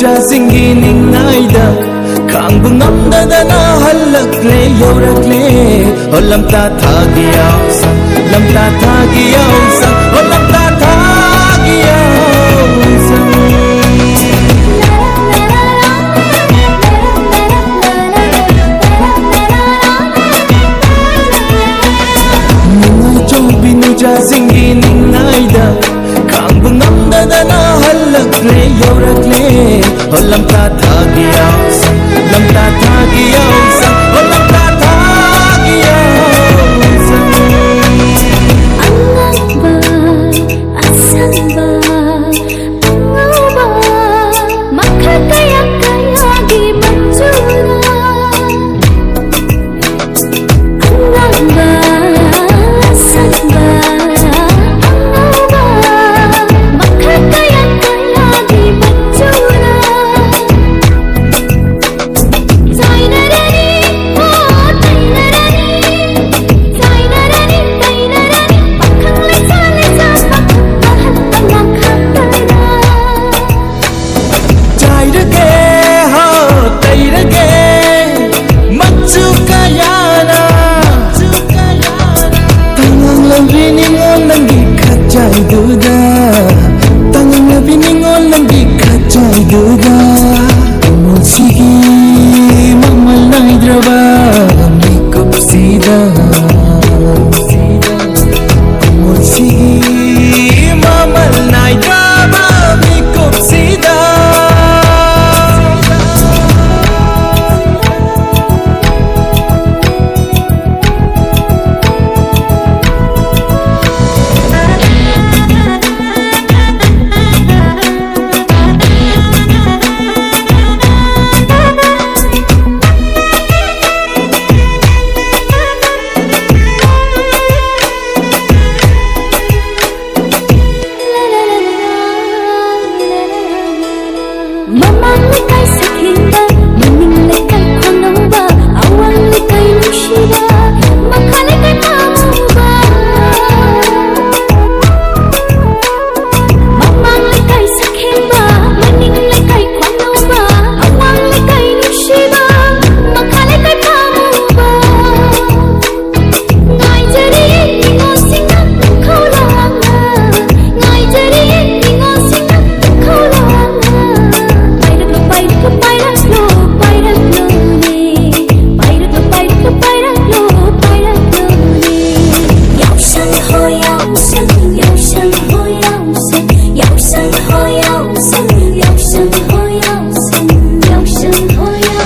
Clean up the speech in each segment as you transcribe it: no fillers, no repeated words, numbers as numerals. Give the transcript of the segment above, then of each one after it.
ꯃꯆꯥꯁꯤꯡꯒꯤ ꯅꯤꯡꯉꯥꯏꯗ ꯈꯥꯡꯕ ꯉꯝꯗꯗꯅ ꯍꯜꯂꯛꯂꯦ ꯌꯧꯔꯛꯂꯦ ꯍꯣ ꯂꯝꯇꯥ ꯊꯥꯒꯤ ꯌꯥꯎꯁꯪ ꯂꯝꯇꯥ ꯊꯥꯒꯤ ꯌꯥꯎꯁꯪ ꯍꯣ ꯂꯝꯇꯥ ꯊꯥꯒꯤ ꯌꯥꯎꯁꯪ ꯅꯨꯡꯉꯥꯏꯆꯧꯕꯤ ꯅꯨꯡꯆꯥꯁꯤꯡꯒꯤ ꯅꯤꯡꯉꯥꯏꯗ ꯈꯥꯡꯕ ꯉꯝꯗꯗꯅ ꯍꯜꯂꯛꯂꯦ ꯌꯧꯔꯛꯂꯦ ꯍꯣ ꯂꯝꯇꯥ ꯊꯥꯒꯤ ꯌꯥꯎꯁꯪ lamta thagi yaoshang oh lamta thagi yaoshang angaba asamba angaba makhar kaya kaya gi manjura angaba asamba angaba makhar kaya kaya gi manjura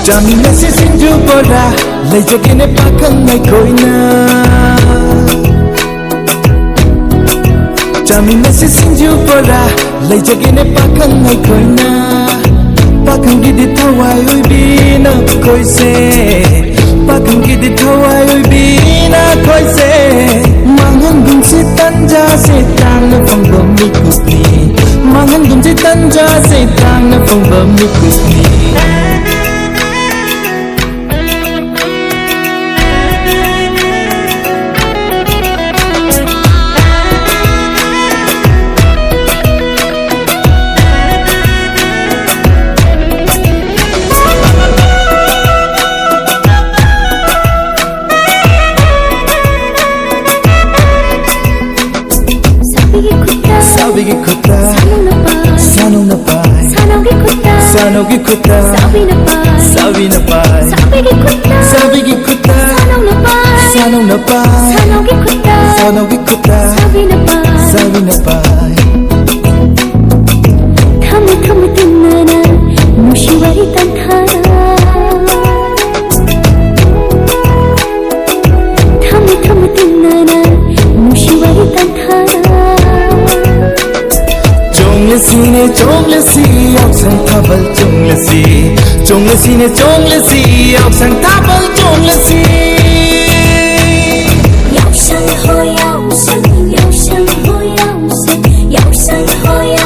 Jamina si sinju bora lay jogine pakang ngai koina Jamina si sinju bora lay jogine pakang ngai koina Pakang gidi thawai oi bina koise Pakang gidi thawai oi bina koise Mangan gum si tanja se tang na phong bom mi kusni Mangan gum si tanja se tang na phong bom mi kusni Sabigi kuta, sanong na pai. Sanogi kuta, sabi na pai. Sabigi kuta, sanong na pai. Sanogi kuta, sabi na pai. Kamu kamu tunana, mushiwari tantara. Kamu kamu tunana, mushiwari tantara. Chonglesi yaoshang thabal chonglesi ne chonglesi yaoshang thabal chonglesi Yaoshang ho yaoshang yaoshang ho yaoshang yaoshang ho yaoshang